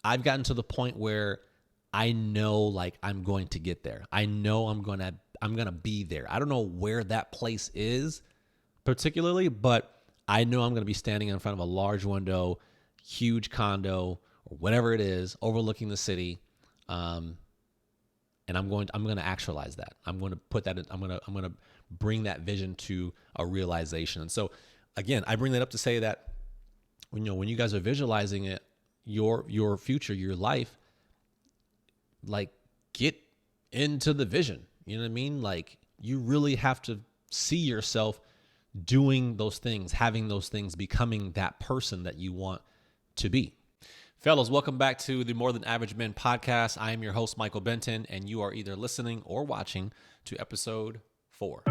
I've gotten to the point where I know like I'm going to get there. I know I'm gonna be there. I don't know where that place is particularly, but I know I'm gonna be standing in front of a large window, huge condo, or whatever it is, overlooking the city. Um, and I'm going to actualize that. I'm going to put that in, I'm going to bring that vision to a realization. And so again, I bring that up to say that when you guys are visualizing it, your future, your life, like, get into the vision. You know what I mean? Like, you really have to see yourself doing those things, having those things, becoming that person that you want to be. Fellows, welcome back to the More Than Average Men podcast. I am your host, Michael Benton, and you are either listening or watching to episode 4.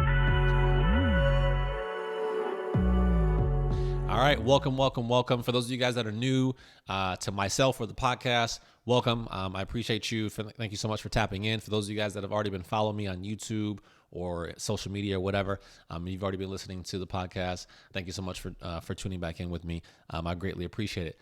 All right, welcome. For those of you guys that are new to myself or the podcast, welcome. I appreciate you. Thank you so much for tapping in. For those of you guys that have already been following me on YouTube or social media or whatever, you've already been listening to the podcast. Thank you so much for tuning back in with me. I greatly appreciate it.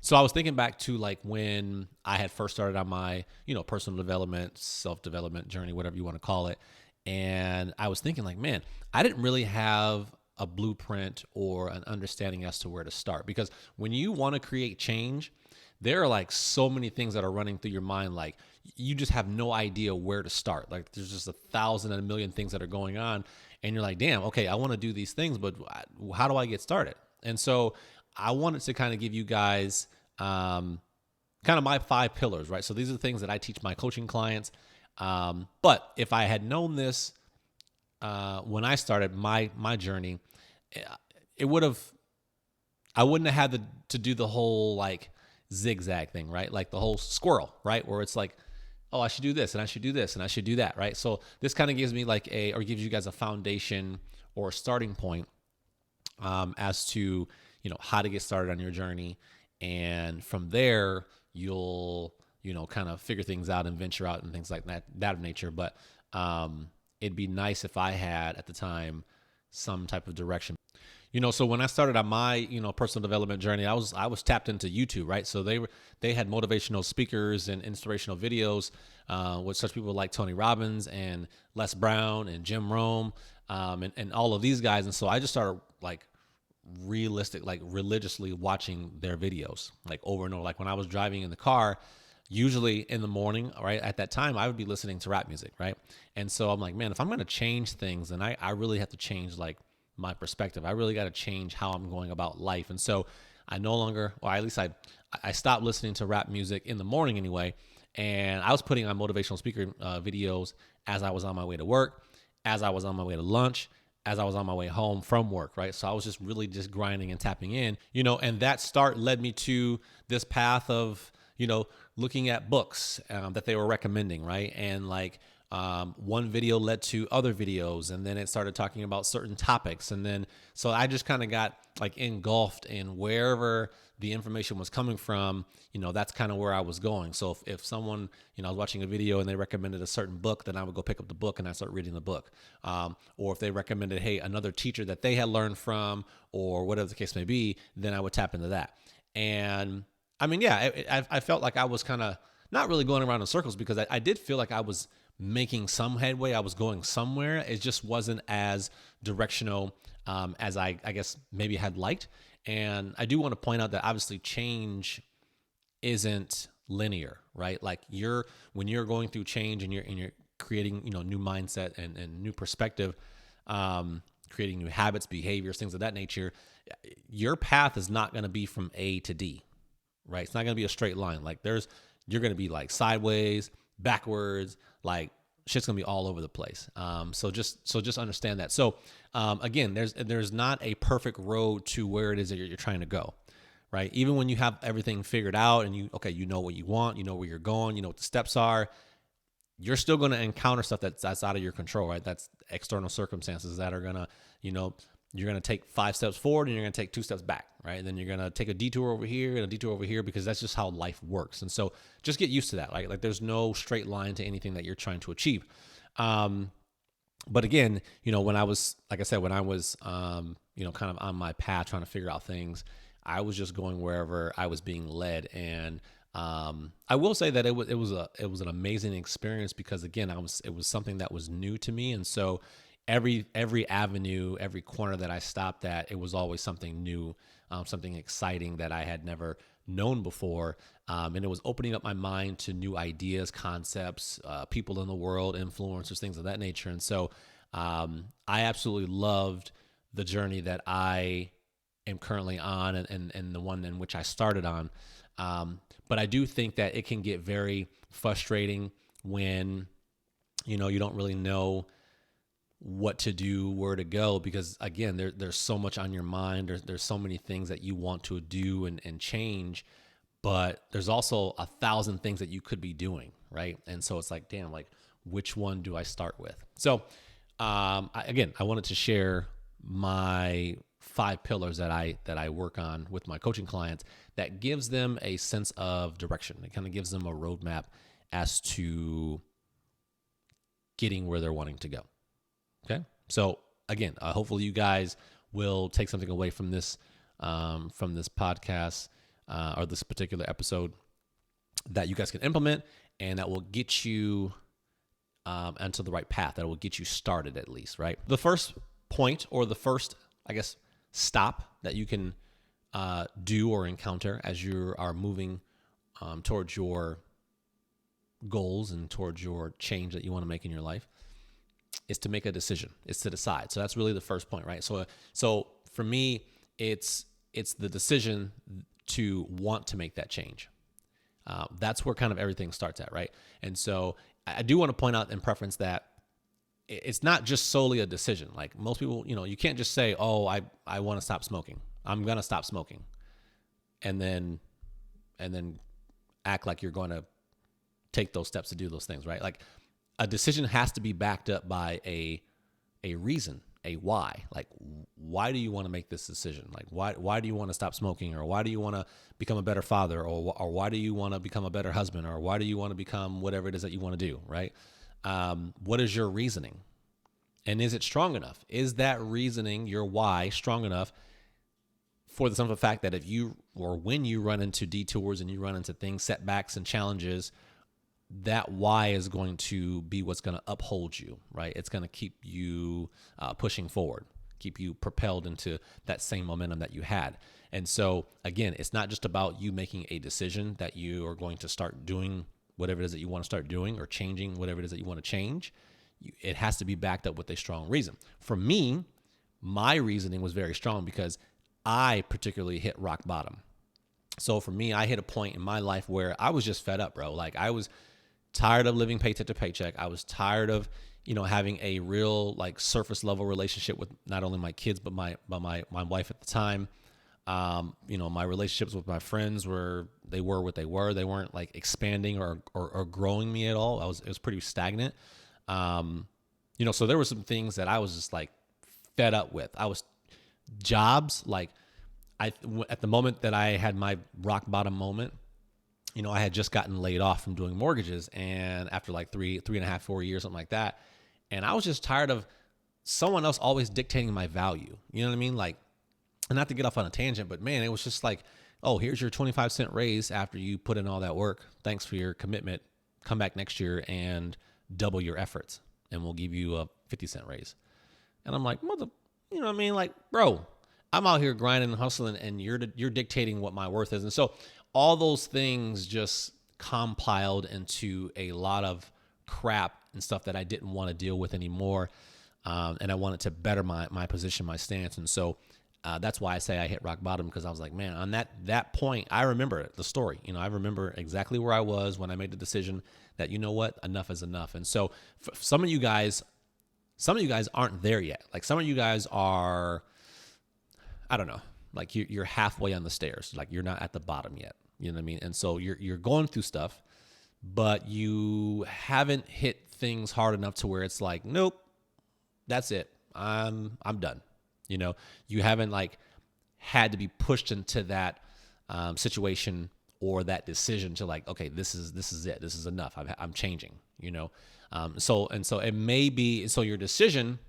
So I was thinking back to like when I had first started on my, personal development, self-development journey, whatever you want to call it. And I was thinking like, man, I didn't really have a blueprint or an understanding as to where to start. Because when you want to create change, there are like so many things that are running through your mind. Like, you just have no idea where to start. Like, there's just 1,000 and a million things that are going on. And you're like, damn, okay, I want to do these things, but how do I get started? And so I wanted to kind of give you guys kind of my 5 pillars, right? So these are the things that I teach my coaching clients. But if I had known this when I started my journey, I wouldn't have had to do the whole like zigzag thing, right? Like the whole squirrel, right? Where it's like, oh, I should do this and I should do this and I should do that, right? So this kind of gives me gives you guys a foundation or a starting point as to, how to get started on your journey. And from there, you'll, kind of figure things out and venture out and things like that of nature. But it'd be nice if I had at the time some type of direction. So when I started on my, personal development journey, I was tapped into YouTube, right? So they had motivational speakers and inspirational videos with such people like Tony Robbins and Les Brown and Jim Rohn and all of these guys. And so I just started like religiously watching their videos like over and over. Like when I was driving in the car, usually in the morning, right at that time, I would be listening to rap music, right? And so I'm like, man, if I'm going to change things, then I really have to change like my perspective. I really got to change how I'm going about life. And so I no longer, or at least I stopped listening to rap music in the morning anyway. And I was putting on motivational speaker videos as I was on my way to work, as I was on my way to lunch, as I was on my way home from work, right? So I was just really just grinding and tapping in, and that start led me to this path of, looking at books that they were recommending, right? And like one video led to other videos, and then it started talking about certain topics. And then, so I just kind of got like engulfed in wherever the information was coming from, that's kind of where I was going. So if someone, I was watching a video and they recommended a certain book, then I would go pick up the book and I start reading the book. Or if they recommended, hey, another teacher that they had learned from, or whatever the case may be, then I would tap into that. And I mean, yeah, I felt like I was kind of not really going around in circles, because I did feel like I was making some headway. I was going somewhere. It just wasn't as directional as I guess maybe had liked. And I do want to point out that obviously change isn't linear, right? Like when you're going through change and you're creating, new mindset and new perspective, creating new habits, behaviors, things of that nature, your path is not going to be from A to D, right? It's not going to be a straight line. Like you're going to be like sideways, backwards, like shit's going to be all over the place. So just understand that. So, again, there's not a perfect road to where it is that you're trying to go, right? Even when you have everything figured out and you know what you want, you know where you're going, you know what the steps are, you're still going to encounter stuff that's out of your control, right? That's external circumstances that are going to, you're going to take 5 steps forward and you're going to take 2 steps back, right? And then you're going to take a detour over here and a detour over here, because that's just how life works. And so just get used to that. Like there's no straight line to anything that you're trying to achieve. But again, when I was, like I said, when I was, kind of on my path trying to figure out things, I was just going wherever I was being led. And I will say that it was an amazing experience because again, it was something that was new to me. And so every avenue, every corner that I stopped at, it was always something new, something exciting that I had never known before. And it was opening up my mind to new ideas, concepts, people in the world, influencers, things of that nature. And so I absolutely loved the journey that I am currently on and the one in which I started on. But I do think that it can get very frustrating when, you don't really know what to do, where to go, because again, there's so much on your mind. There's so many things that you want to do and change, but there's also 1,000 things that you could be doing, right? And so it's like, damn, like which one do I start with? So I wanted to share my 5 pillars that I work on with my coaching clients that gives them a sense of direction. It kind of gives them a roadmap as to getting where they're wanting to go. Okay. So again, hopefully you guys will take something away from this podcast or this particular episode that you guys can implement and that will get you onto the right path, that will get you started at least, right? The first point or the first, I guess, stop that you can do or encounter as you are moving towards your goals and towards your change that you want to make in your life is to make a decision. It's to decide. So that's really the first point, right? So for me, it's the decision to want to make that change. That's where kind of everything starts at, right? And so I do want to point out in preference that it's not just solely a decision. Like most people, you can't just say, oh, I want to stop smoking. I'm going to stop smoking. And then act like you're going to take those steps to do those things, right? Like a decision has to be backed up by a reason, a why. Like, why do you want to make this decision? Like, why do you want to stop smoking? Or why do you want to become a better father? Or why do you want to become a better husband? Or why do you want to become whatever it is that you want to do, right? What is your reasoning? And is it strong enough? Is that reasoning, your why, strong enough for the simple fact that when you run into detours and you run into things, setbacks and challenges, that why is going to be what's going to uphold you, right? It's going to keep you pushing forward, keep you propelled into that same momentum that you had. And so again, it's not just about you making a decision that you are going to start doing whatever it is that you want to start doing or changing whatever it is that you want to change. It has to be backed up with a strong reason. For me, my reasoning was very strong because I particularly hit rock bottom. So for me, I hit a point in my life where I was just fed up, bro. Like I was tired of living paycheck to paycheck. I was tired of, having a real like surface level relationship with not only my kids, but my wife at the time. My relationships with my friends were what they were. They weren't like expanding or growing me at all. It was pretty stagnant. So there were some things that I was just like fed up with. Jobs, like at the moment that I had my rock bottom moment, I had just gotten laid off from doing mortgages, and after like 3.5, 4 years, something like that. And I was just tired of someone else always dictating my value. You know what I mean? Like, and not to get off on a tangent, but man, it was just like, oh, here's your 25-cent raise after you put in all that work. Thanks for your commitment. Come back next year and double your efforts, and we'll give you a 50-cent raise. And I'm like, you know what I mean? Like, bro, I'm out here grinding and hustling, and you're dictating what my worth is. And so all those things just compiled into a lot of crap and stuff that I didn't want to deal with anymore. And I wanted to better my position, my stance. And so that's why I say I hit rock bottom, because I was like, man, on that point, I remember the story. I remember exactly where I was when I made the decision that, you know what, enough is enough. And so some of you guys aren't there yet. Like some of you guys are, I don't know, like you're halfway on the stairs. Like you're not at the bottom yet. You know what I mean? And so you're going through stuff, but you haven't hit things hard enough to where it's like, nope, that's it. I'm done. You haven't like had to be pushed into that situation or that decision to like, okay, this is it. This is enough. I'm changing. So it may be, so your decision,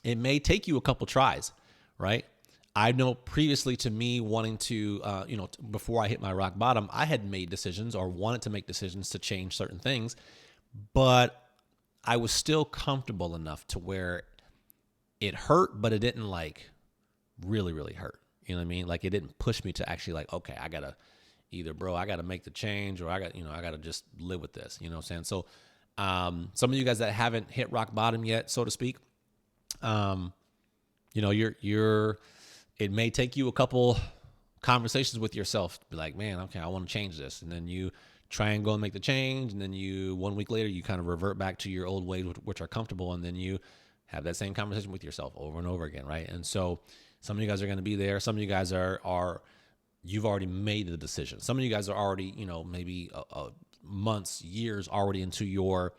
it may take you a couple tries, right? I know previously to me wanting to, before I hit my rock bottom, I had made decisions or wanted to make decisions to change certain things, but I was still comfortable enough to where it hurt, but it didn't like really, really hurt. You know what I mean? Like it didn't push me to actually like, okay, I gotta I gotta make the change, or I gotta just live with this. You know what I'm saying? So, some of you guys that haven't hit rock bottom yet, so to speak, it may take you a couple conversations with yourself to be like, man, okay, I want to change this. And then you try and go and make the change. And then 1 week later, you kind of revert back to your old ways, which are comfortable. And then you have that same conversation with yourself over and over again. Right. And so some of you guys are going to be there. Some of you guys you've already made the decision. Some of you guys are already, maybe months, years already into your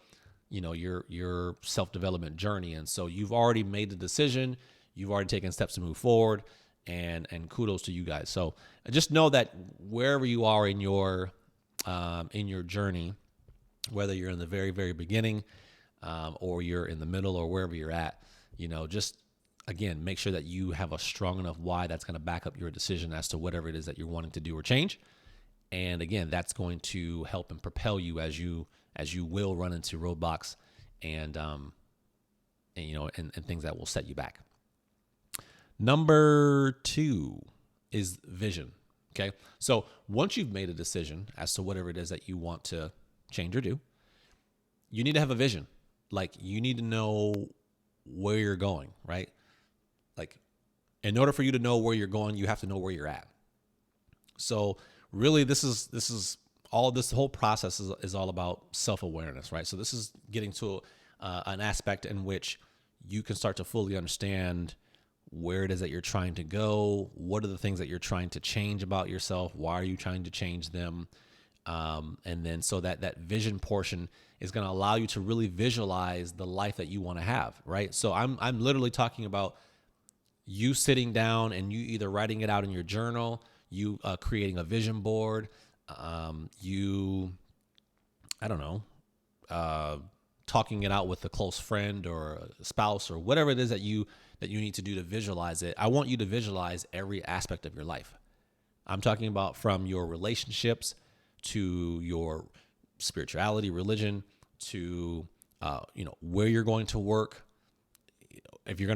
self-development journey. And so you've already made the decision. You've already taken steps to move forward, and kudos to you guys. So just know that wherever you are in your journey, whether you're in the very, very beginning, or you're in the middle, or wherever you're at, just again, make sure that you have a strong enough why that's going to back up your decision as to whatever it is that you're wanting to do or change. And again, that's going to help and propel you as you will run into roadblocks and things that will set you back. Number 2 is vision. Okay. So once you've made a decision as to whatever it is that you want to change or do, you need to have a vision. Like you need to know where you're going, right? Like in order for you to know where you're going, you have to know where you're at. So really this whole process is all about self-awareness, right? So this is getting to an aspect in which you can start to fully understand where it is that you're trying to go. What are the things that you're trying to change about yourself? Why are you trying to change them? And then so that vision portion is going to allow you to really visualize the life that you want to have, right? So I'm literally talking about you sitting down and you either writing it out in your journal, you creating a vision board, talking it out with a close friend or a spouse or whatever it is that you need to do to visualize it. I want you to visualize every aspect of your life. I'm talking about from your relationships to your spirituality, religion, to where you're going to work. If you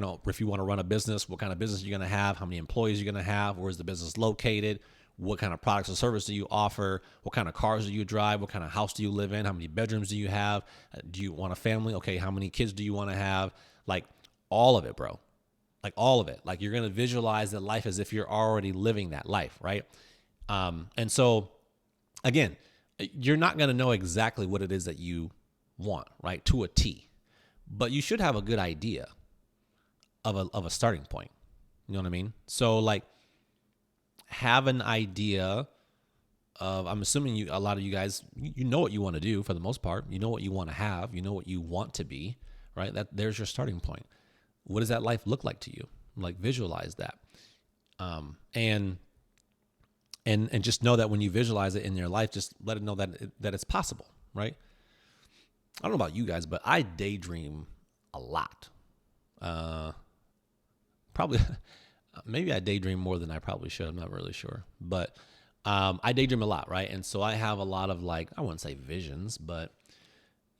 want to run a business, what kind of business you're going to have, how many employees you're going to have, where's the business located, what kind of products or service do you offer, what kind of cars do you drive, what kind of house do you live in, how many bedrooms do you have, do you want a family? Okay, how many kids do you want to have? Like all of it, bro. Like all of it. Like you're going to visualize that life as if you're already living that life, right? And so again, you're not going to know exactly what it is that you want, right, to a T, but you should have a good idea of a starting point. You know what I mean? So like have an idea of, I'm assuming a lot of you guys, you know what you want to do for the most part. You know what you want to have. You know what you want to be, right? There's your starting point. What does that life look like to you? Like visualize that. And just know that when you visualize it in your life, just let it know that it's possible, right? I don't know about you guys, but I daydream a lot. Probably, maybe I daydream more than I probably should. I'm not really sure, but I daydream a lot, right? And so I have a lot of I wouldn't say visions, but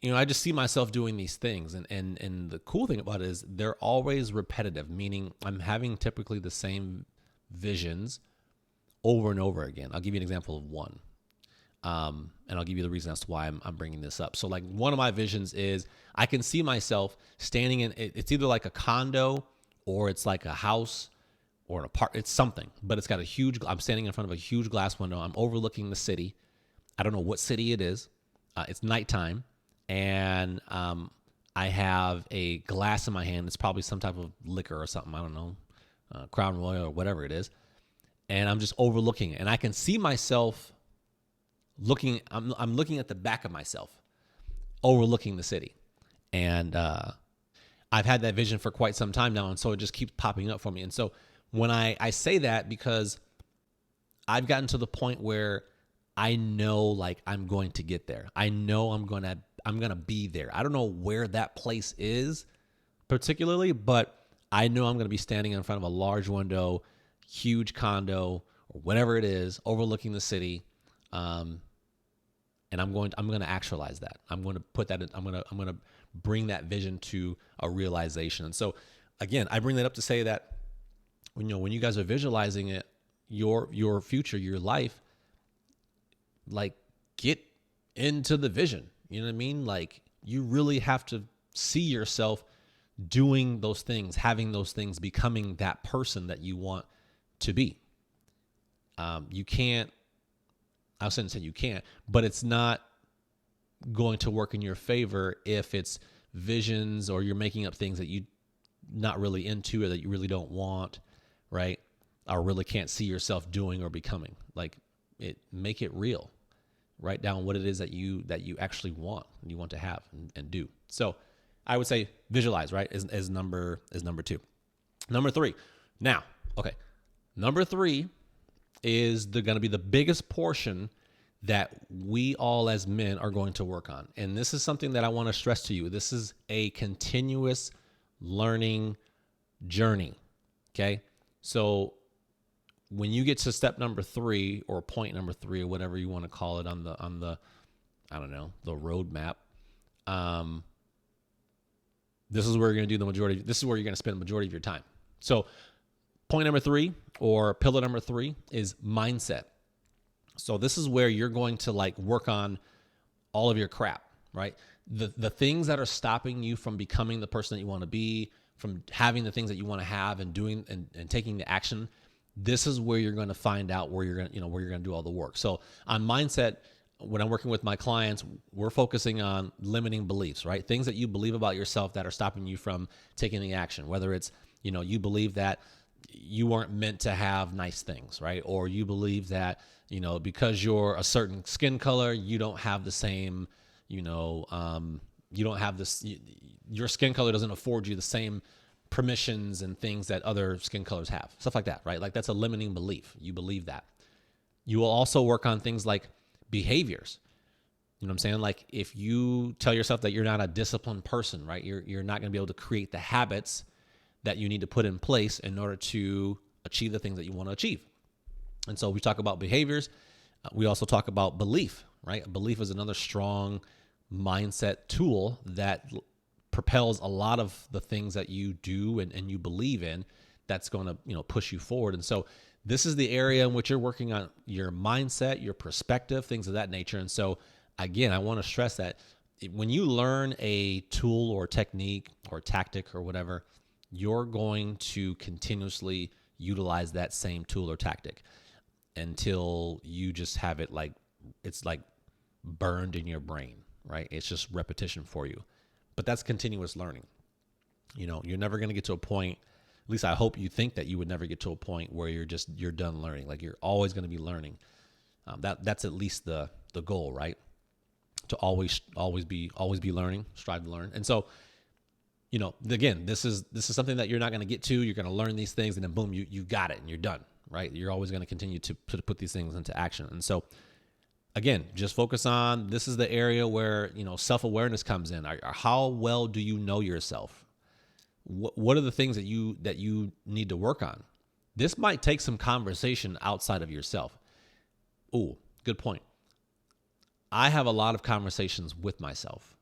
I just see myself doing these things. And the cool thing about it is they're always repetitive, meaning I'm having typically the same visions over and over again. I'll give you an example of one. And I'll give you the reason as to why I'm bringing this up. So one of my visions is I can see myself standing in, it's either like a condo or it's like a house or an apartment. It's something, but it's got I'm standing in front of a huge glass window. I'm overlooking the city. I don't know what city it is. It's nighttime. And I have a glass in my hand. It's probably some type of liquor or something. I don't know, Crown Royal or whatever it is. And I'm just overlooking it. And I can see myself looking. I'm looking at the back of myself, overlooking the city. And I've had that vision for quite some time now. And so it just keeps popping up for me. And so when I say that, because I've gotten to the point where I know I'm going to get there. I know I'm going to be there. I don't know where that place is particularly, but I know I'm going to be standing in front of a large window huge condo or whatever it is overlooking the city. And I'm going to actualize that. I'm going to put that in, I'm going to bring that vision to a realization. And so again, I bring that up to say that when you guys are visualizing it, your future, your life, like, get into the vision. You know what I mean? Like, you really have to see yourself doing those things, having those things, becoming that person that you want to be. You can't, I shouldn't say you can't, but it's not going to work in your favor if it's visions or you're making up things that you not really into or that you really don't want, right? Or really can't see yourself doing or becoming. Like, make it real. Write down what it is that you actually want and you want to have and do. So I would say visualize, right? Is number 2. Number 3. Now, okay. Number 3 is going to be the biggest portion that we all as men are going to work on. And this is something that I want to stress to you. This is a continuous learning journey. Okay. So when you get to step number 3 or point number 3 or whatever you want to call it on the I don't know, the roadmap, this is where you're going to do the majority. This is where you're going to spend the majority of your time. So point number 3 or pillar number 3 is mindset. So this is where you're going to like work on all of your crap, right? The things that are stopping you from becoming the person that you want to be, from having the things that you want to have and doing and taking the action. This is where you're going to find out where you're going to do all the work. So on mindset, when I'm working with my clients, we're focusing on limiting beliefs, right? Things that you believe about yourself that are stopping you from taking the action, whether it's, you believe that you weren't meant to have nice things, right? Or you believe that, because you're a certain skin color, you don't have the same, you don't have this, your skin color doesn't afford you the same permissions and things that other skin colors have, stuff like that, right? Like, that's a limiting belief. You believe that. You will also work on things like behaviors. You know what I'm saying? Like, if you tell yourself that you're not a disciplined person, right? You're not going to be able to create the habits that you need to put in place in order to achieve the things that you want to achieve. And so we talk about behaviors. We also talk about belief, right? Belief is another strong mindset tool that propels a lot of the things that you do and you believe in. That's going to, push you forward. And so this is the area in which you're working on your mindset, your perspective, things of that nature. And so again, I want to stress that when you learn a tool or technique or tactic or whatever, you're going to continuously utilize that same tool or tactic until you just have it like, it's like burned in your brain, right? It's just repetition for you. But that's continuous learning. You're never going to get to a point, at least I hope you think that you would never get to a point where you're done learning. Like, you're always going to be learning. That's at least the goal, right? To always be learning, strive to learn. And so, again, this is something that you're not going to get to. You're going to learn these things and then boom, you got it and you're done, right? You're always going to continue to put these things into action. And so again, just focus on, this is the area where, self-awareness comes in. How well do you know yourself? What are the things that you need to work on? This might take some conversation outside of yourself. Ooh, good point. I have a lot of conversations with myself,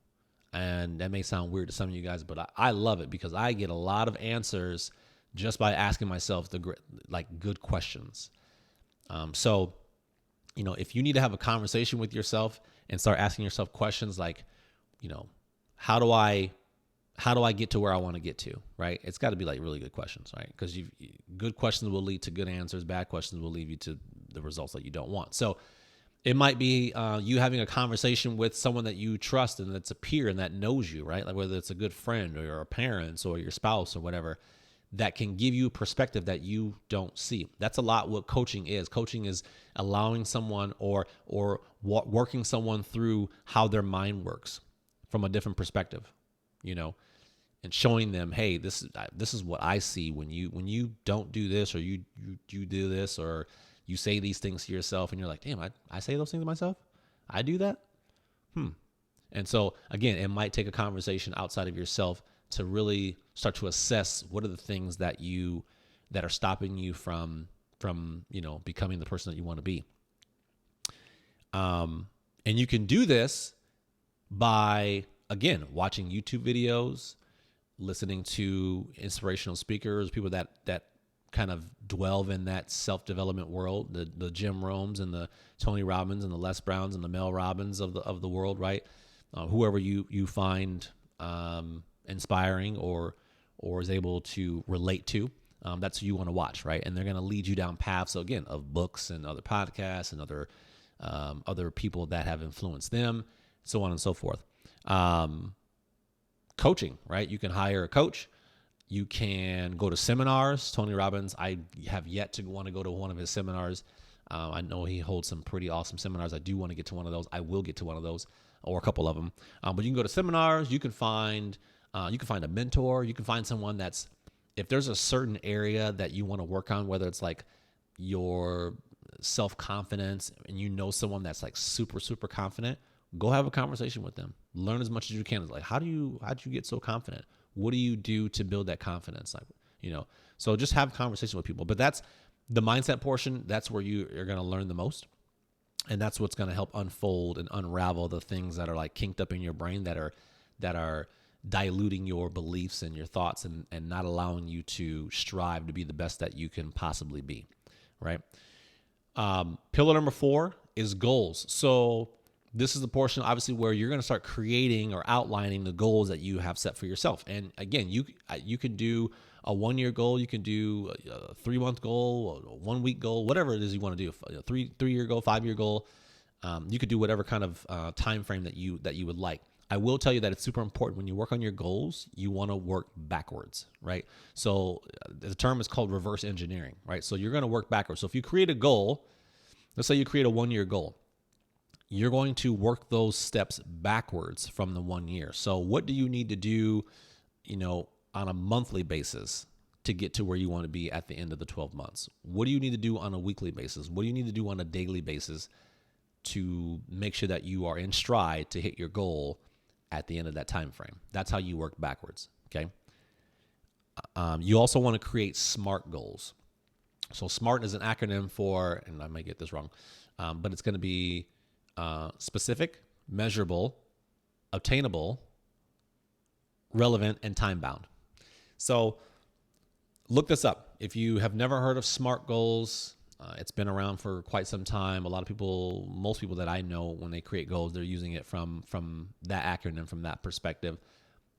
and that may sound weird to some of you guys, but I love it because I get a lot of answers just by asking myself good questions. So, if you need to have a conversation with yourself and start asking yourself questions like, how do I get to where I want to get to, right? It's got to be like really good questions, right? Because good questions will lead to good answers. Bad questions will lead you to the results that you don't want. So it might be you having a conversation with someone that you trust and that's a peer and that knows you, right? Like, whether it's a good friend or your parents or your spouse or whatever, that can give you perspective that you don't see. That's a lot what coaching is. Coaching is allowing someone or working someone through how their mind works from a different perspective, and showing them, hey, this is what I see when you don't do this, or you do this, or you say these things to yourself and you're like, damn, I say those things to myself? I do that? And so again, it might take a conversation outside of yourself to really start to assess what are the things that are stopping you from from, becoming the person that you want to be. And you can do this by, again, watching YouTube videos, listening to inspirational speakers, people that kind of dwell in that self-development world, the Jim Rohns and the Tony Robbins and the Les Browns and the Mel Robbins of the world, right? Whoever you find inspiring or is able to relate to, that's who you want to watch, right? And they're going to lead you down paths, so again, of books and other podcasts and other people that have influenced them, so on and so forth. Coaching, right? You can hire a coach. You can go to seminars. Tony Robbins, I have yet to want to go to one of his seminars. I know he holds some pretty awesome seminars. I do want to get to one of those. I will get to one of those, or a couple of them. But you can go to seminars. You can find a mentor. You can find someone that's, if there's a certain area that you want to work on, whether it's like your self-confidence and someone that's like super, super confident, go have a conversation with them. Learn as much as you can. It's like, how'd you get so confident? What do you do to build that confidence? So just have a conversation with people. But that's the mindset portion. That's where you're going to learn the most. And that's what's going to help unfold and unravel the things that are like kinked up in your brain that are diluting your beliefs and your thoughts and not allowing you to strive to be the best that you can possibly be, right? Pillar number 4 is goals. So this is the portion, obviously, where you're going to start creating or outlining the goals that you have set for yourself. And again, you can do a 1-year goal, you can do a 3-month goal, a 1-week goal, whatever it is you want to do, a 3-year goal, 5-year goal. You could do whatever kind of time frame that you would like. I will tell you that it's super important when you work on your goals, you want to work backwards, right? So the term is called reverse engineering, right? So you're going to work backwards. So if you create a goal, let's say you create a 1-year goal, you're going to work those steps backwards from the 1 year. So what do you need to do, on a monthly basis to get to where you want to be at the end of the 12 months? What do you need to do on a weekly basis? What do you need to do on a daily basis to make sure that you are in stride to hit your goal at the end of that time frame? That's how you work backwards, okay? You also want to create SMART goals. So SMART is an acronym for, and I might get this wrong, but it's going to be specific, measurable, obtainable, relevant, and time-bound. So look this up. If you have never heard of SMART goals, it's been around for quite some time. Most people that I know, when they create goals, they're using it from that acronym, from that perspective.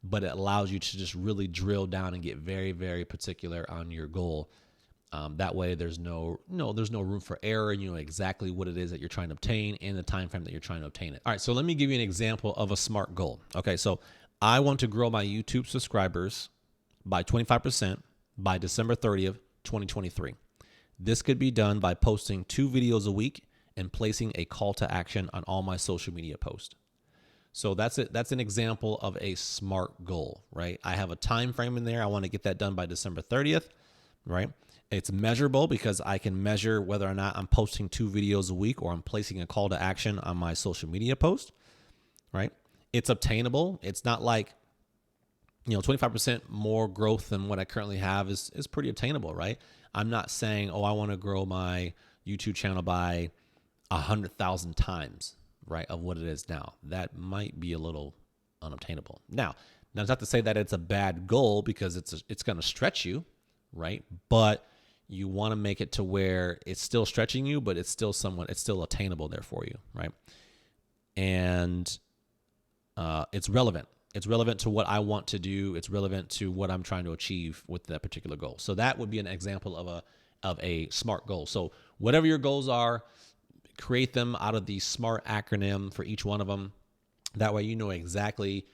But it allows you to just really drill down and get very, very particular on your goal. That way, there's no room for error, and you know exactly what it is that you're trying to obtain and the time frame that you're trying to obtain it. All right, so let me give you an example of a SMART goal. Okay, so I want to grow my YouTube subscribers by 25% by December 30th, 2023. This could be done by posting 2 videos a week and placing a call to action on all my social media posts. So that's it. That's an example of a SMART goal, right? I have a time frame in there. I want to get that done by December 30th, right? It's measurable because I can measure whether or not I'm posting 2 videos a week or I'm placing a call to action on my social media post, right? It's obtainable. It's not like, 25% more growth than what I currently have is pretty obtainable, right? I'm not saying, I want to grow my YouTube channel by 100,000 times, right, of what it is now. That might be a little unobtainable. Now that's not to say that it's a bad goal, because it's going to stretch you, right? But you want to make it to where it's still stretching you, but it's still attainable there for you, right? And it's relevant. It's relevant to what I want to do. It's relevant to what I'm trying to achieve with that particular goal. So that would be an example of a SMART goal. So whatever your goals are, create them out of the SMART acronym for each one of them. That way you know exactly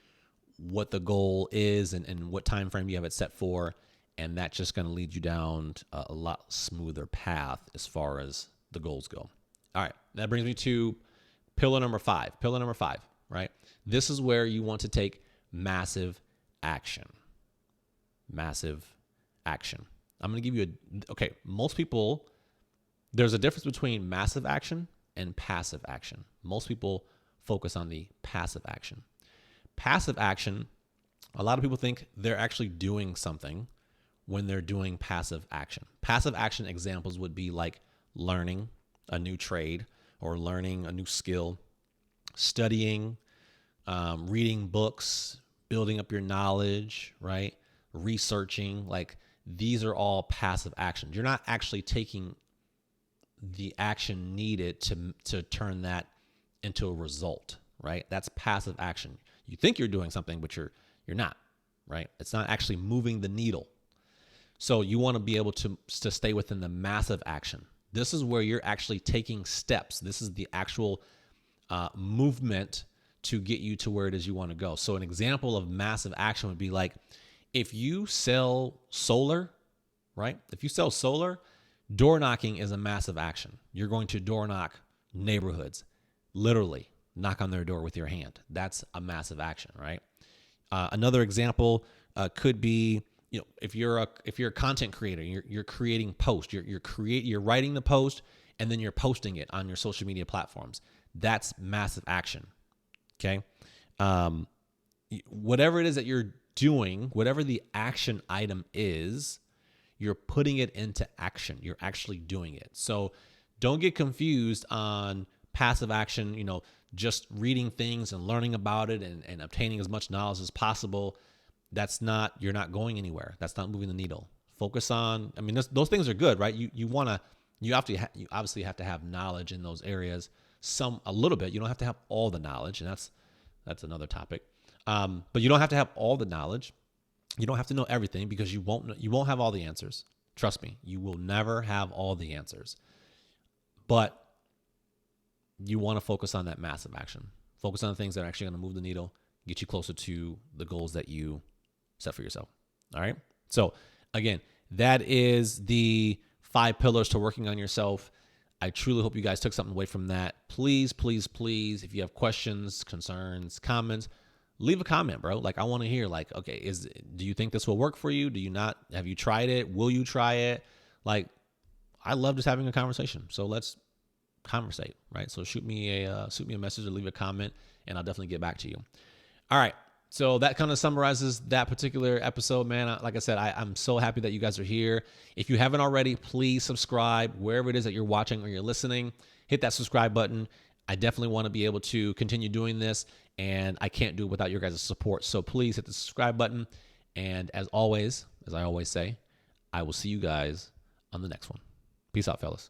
what the goal is and what time frame you have it set for, and that's just going to lead you down a lot smoother path as far as the goals go. All right, that brings me to pillar number 5. Pillar number 5, right? This is where you want to take massive action. Massive action. I'm going to give you most people, there's a difference between massive action and passive action. Most people focus on the passive action. Passive action, a lot of people think they're actually doing something when they're doing passive action. Passive action examples would be like learning a new trade or learning a new skill, studying, reading books, building up your knowledge, right? Researching, like these are all passive actions. You're not actually taking the action needed to turn that into a result, right? That's passive action. You think you're doing something, but you're not, right? It's not actually moving the needle. So you want to be able to stay within the massive action. This is where you're actually taking steps. This is the actual movement to get you to where it is you want to go. So an example of massive action would be like if you sell solar, right? If you sell solar, door knocking is a massive action. You're going to door knock neighborhoods, literally knock on their door with your hand. That's a massive action, right? Another example could be, if you're a content creator, you're creating posts, you're writing the post and then you're posting it on your social media platforms. That's massive action. Okay. Whatever it is that you're doing, whatever the action item is, you're putting it into action. You're actually doing it. So don't get confused on passive action, just reading things and learning about it and obtaining as much knowledge as possible. You're not going anywhere. That's not moving the needle. Focus on, those things are good, right? You obviously have to have knowledge in those areas, a little bit. You don't have to have all the knowledge, and that's another topic. But you don't have to have all the knowledge. You don't have to know everything because you won't have all the answers. Trust me, you will never have all the answers. But you want to focus on that massive action. Focus on the things that are actually going to move the needle, get you closer to the goals that you set for yourself. All right. So again, that is the 5 pillars to working on yourself. I truly hope you guys took something away from that. Please, please, please, if you have questions, concerns, comments, leave a comment, bro. Like I want to hear okay, do you think this will work for you? Do you not? Have you tried it? Will you try it? Like I love just having a conversation. So let's conversate, right? So shoot me a message or leave a comment and I'll definitely get back to you. All right. So that kind of summarizes that particular episode, man. Like I said, I'm so happy that you guys are here. If you haven't already, please subscribe wherever it is that you're watching or you're listening. Hit that subscribe button. I definitely want to be able to continue doing this, and I can't do it without your guys' support. So please hit the subscribe button. And as always, as I always say, I will see you guys on the next one. Peace out, fellas.